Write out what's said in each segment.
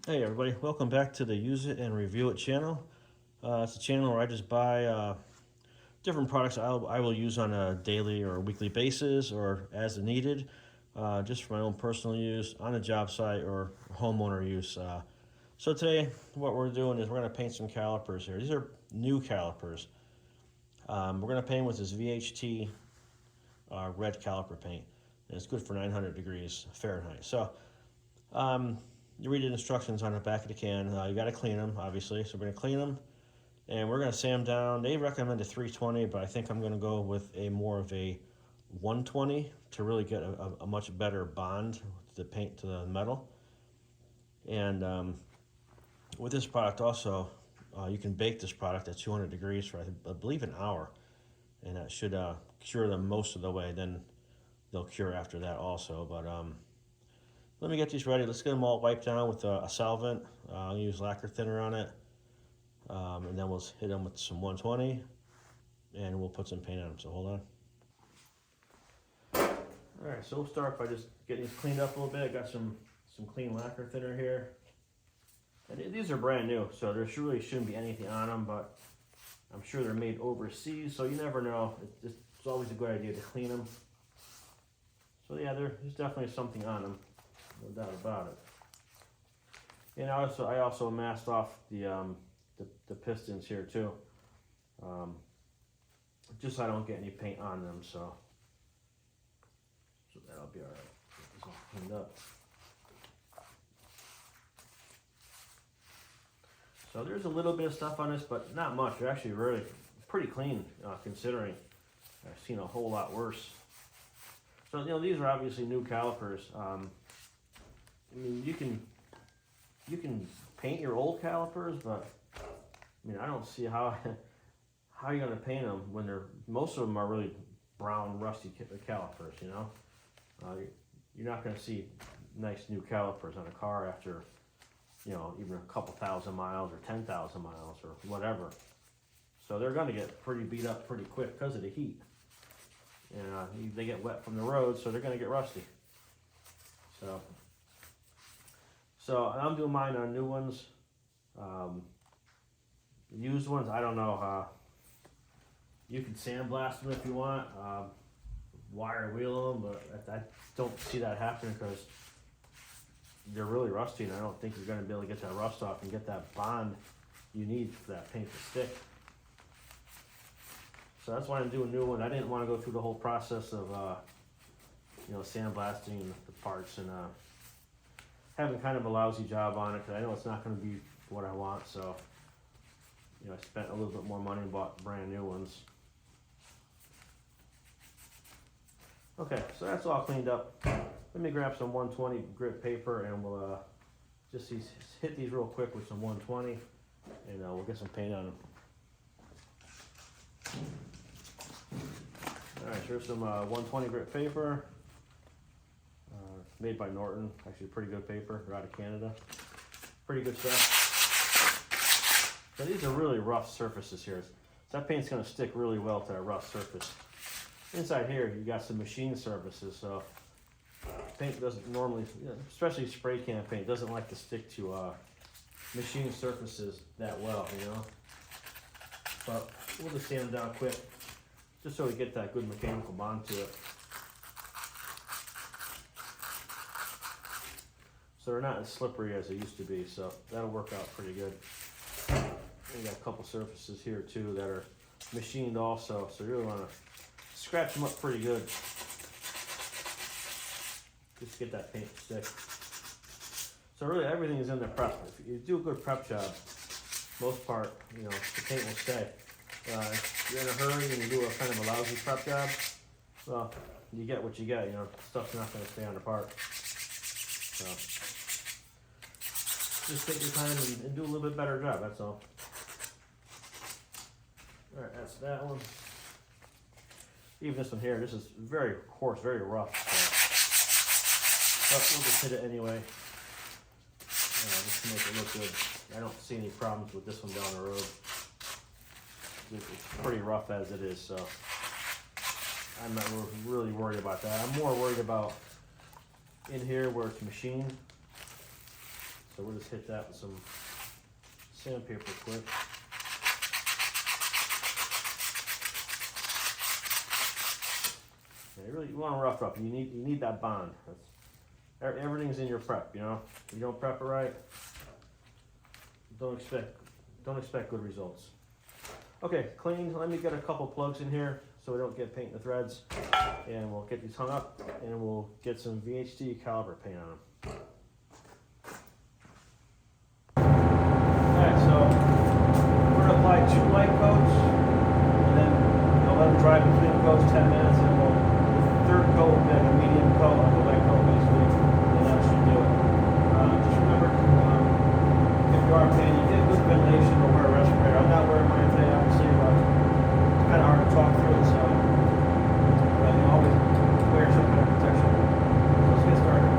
Hey everybody, welcome back to the Use It and Review It channel. It's a channel where I just buy different products I will use on a daily or weekly basis or as needed, just for my own personal use, on a job site or homeowner use. So today what we're doing is we're going to paint some calipers here. These are new calipers. We're going to paint with this VHT red caliper paint. And it's good for 900 degrees Fahrenheit. So you read the instructions on the back of the can. You got to clean them, obviously. So we're going to clean them, and we're going to sand down. They recommend a 320, but I think I'm going to go with a more of a 120 to really get a much better bond with the paint to the metal. And with this product also, you can bake this product at 200 degrees for I believe an hour, and that should cure them most of the way. Then they'll cure after that also, but let me get these ready. Let's get them all wiped down with a solvent. I'll use lacquer thinner on it. And then we'll hit them with some 120 and we'll put some paint on them. So hold on. All right, so we'll start by just getting these cleaned up a little bit. I got some clean lacquer thinner here. And these are brand new, so there really shouldn't be anything on them, but I'm sure they're made overseas, so you never know. It's always a good idea to clean them. So yeah, there's definitely something on them. No doubt about it. And I also masked off the pistons here too, just so I don't get any paint on them. So that'll be all right. Get this all cleaned up. So there's a little bit of stuff on this, but not much. They're actually really pretty clean, considering I've seen a whole lot worse. So these are obviously new calipers. I mean, you can paint your old calipers, but I mean, I don't see how you're gonna paint them when most of them are really brown, rusty calipers. You're not gonna see nice new calipers on a car after even a couple thousand miles or 10,000 miles or whatever. So they're gonna get pretty beat up pretty quick because of the heat, and they get wet from the road, so they're gonna get rusty. So I'm doing mine on new ones. Used ones, I don't know. You can sandblast them if you want, wire wheel them, but I don't see that happening because they're really rusty, and I don't think you're going to be able to get that rust off and get that bond you need for that paint to stick. So that's why I'm doing new ones. I didn't want to go through the whole process of sandblasting the parts and having kind of a lousy job on it, because I know it's not going to be what I want. So I spent a little bit more money and bought brand new ones. Okay, so that's all cleaned up. Let me grab some 120 grit paper, and we'll just hit these real quick with some 120, and we'll get some paint on them. All right, here's some 120 grit paper. Made by Norton, actually pretty good paper. They're out of Canada. Pretty good stuff. So these are really rough surfaces here. So that paint's going to stick really well to that rough surface. Inside here, you got some machine surfaces. So paint doesn't normally, especially spray can paint, doesn't like to stick to machine surfaces that well, But we'll just sand them down quick, just so we get that good mechanical bond to it. So they're not as slippery as they used to be, so that'll work out pretty good. We got a couple surfaces here too that are machined also, so you really want to scratch them up pretty good. Just to get that paint to stick. So really everything is in the prep. If you do a good prep job, most part, the paint will stay. If you're in a hurry and you do a kind of a lousy prep job, well, you get what you get, stuff's not going to stay on the part. So just take your time and do a little bit better job, that's all. All right, that's that one. Even this one here, this is very coarse, very rough. So. But we'll just hit it anyway, just to make it look good. I don't see any problems with this one down the road. It's pretty rough as it is, so I'm not really worried about that. I'm more worried about in here where it's machined. So we'll just hit that with some sandpaper quick. You want to rough up. You need that bond. Everything's in your prep. You know, if you don't prep it right, don't expect good results. Okay, clean. Let me get a couple plugs in here so we don't get paint in the threads, and we'll get these hung up, and we'll get some VHT caliper paint on them. Alright, so we're gonna apply 2 light coats, and then let them dry between coats 10 minutes, and we'll third coat will be like a medium coat, like a light coat basically, and that should do it. Just remember, if you are painting, you get good ventilation or wear a respirator. I'm not wearing mine today, obviously, but it's kind of hard to talk through it, so but you always wear some kind of protection. So let's get started.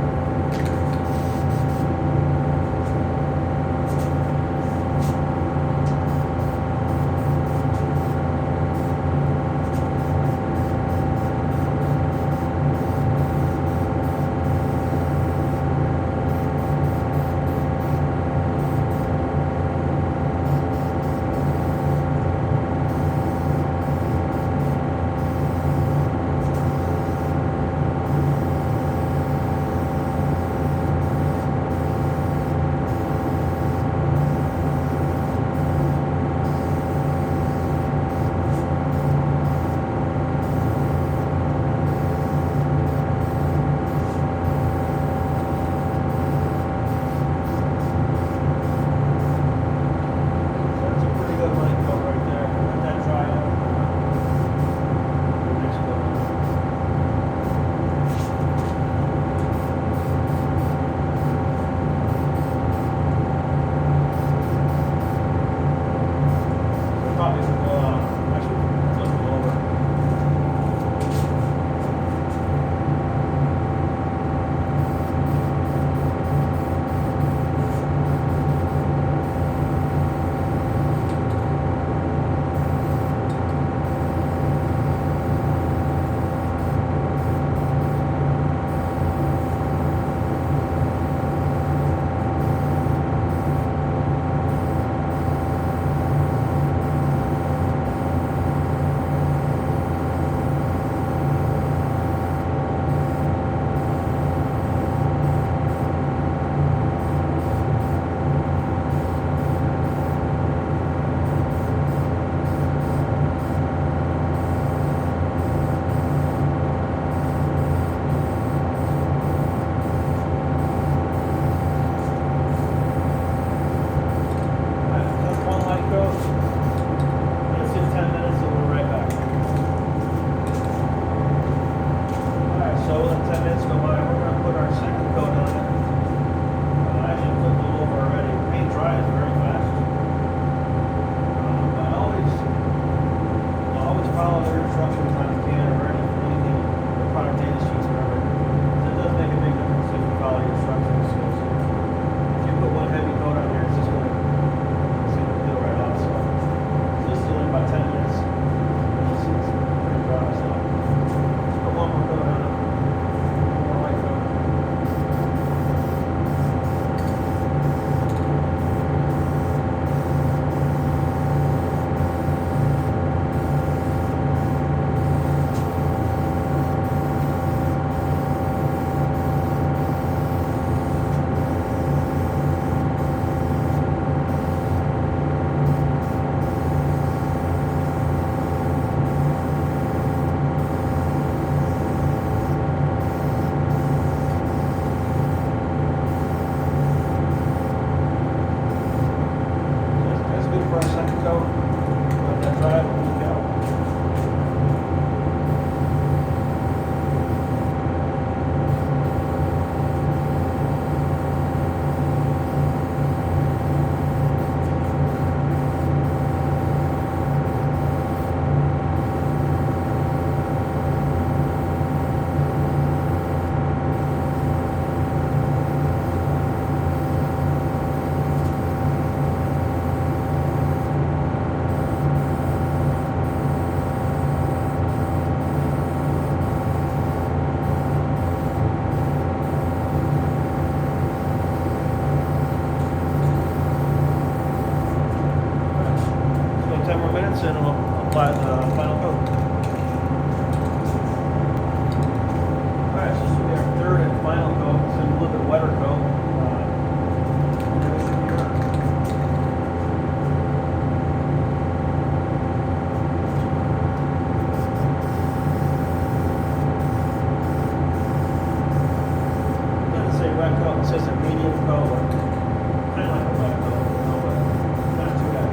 and we'll apply the final coat. Alright, so this will be our third and final coat. It's a little bit wetter coat. And we should be done. Wet coat. It says a medium coat, kind of like a wet coat, you know, but not too heavy.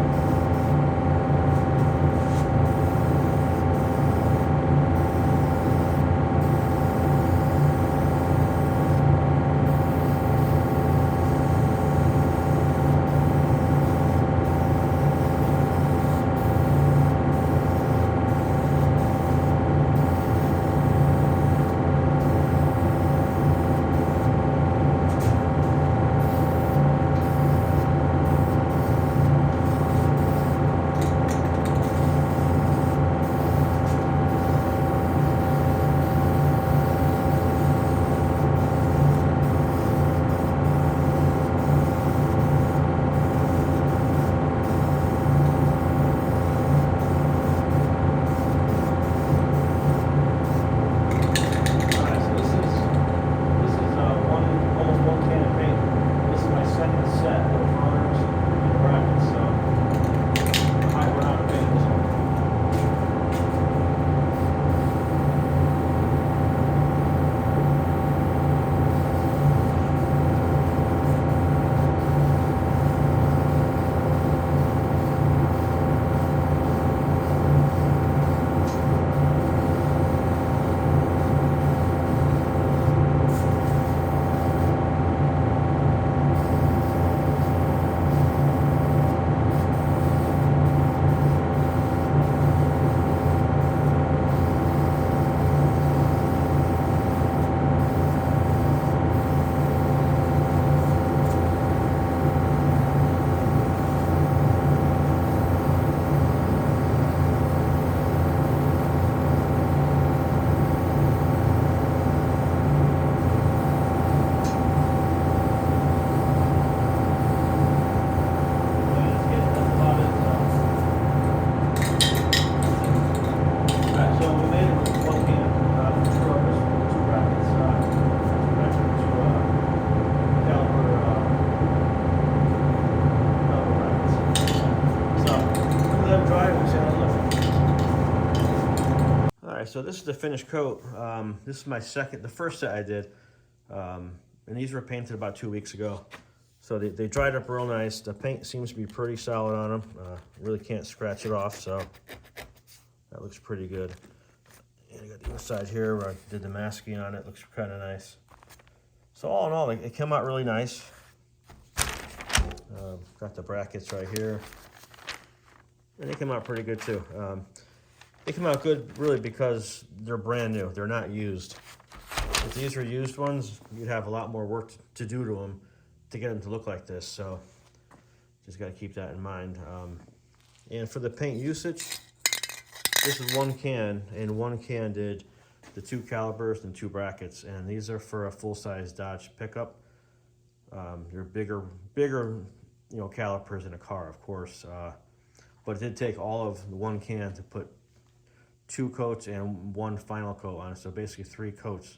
So this is the finished coat. This is my the first set I did. And these were painted about 2 weeks ago. So they dried up real nice. The paint seems to be pretty solid on them. Really can't scratch it off, so that looks pretty good. And I got the other side here where I did the masking on it. Looks kind of nice. So all in all, it came out really nice. Got the brackets right here. And they came out pretty good too. They come out good really because they're brand new. They're not used. If these were used ones, you'd have a lot more work to do to them to get them to look like this. So just got to keep that in mind. And for the paint usage, this is one can, and one can did the 2 calipers and 2 brackets. And these are for a full-size Dodge pickup. They're bigger, calipers in a car, of course. But it did take all of the one can to put 2 coats and 1 final coat on it, so basically 3 coats.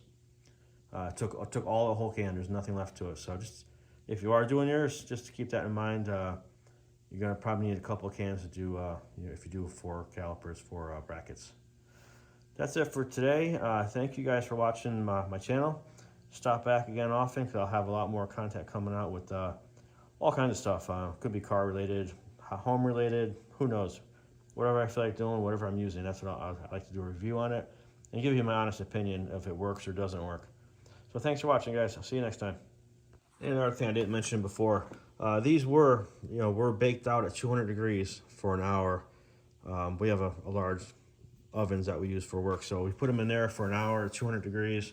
Took all the whole can. There's nothing left to it. So just if you are doing yours, just to keep that in mind. You're gonna probably need a couple of cans to do. If you do 4 calipers, 4 brackets. That's it for today. Thank you guys for watching my channel. Stop back again often because I'll have a lot more content coming out with all kinds of stuff. Could be car related, home related. Who knows? Whatever I feel like doing, whatever I'm using, that's what I like to do a review on it and give you my honest opinion if it works or doesn't work. So thanks for watching, guys. I'll see you next time. And another thing I didn't mention before, these were baked out at 200 degrees for an hour. We have a large ovens that we use for work, so we put them in there for an hour at 200 degrees,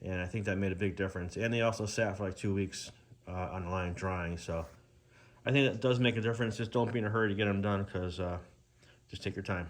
and I think that made a big difference. And they also sat for like 2 weeks on the line drying, so I think that does make a difference. Just don't be in a hurry to get them done because just take your time.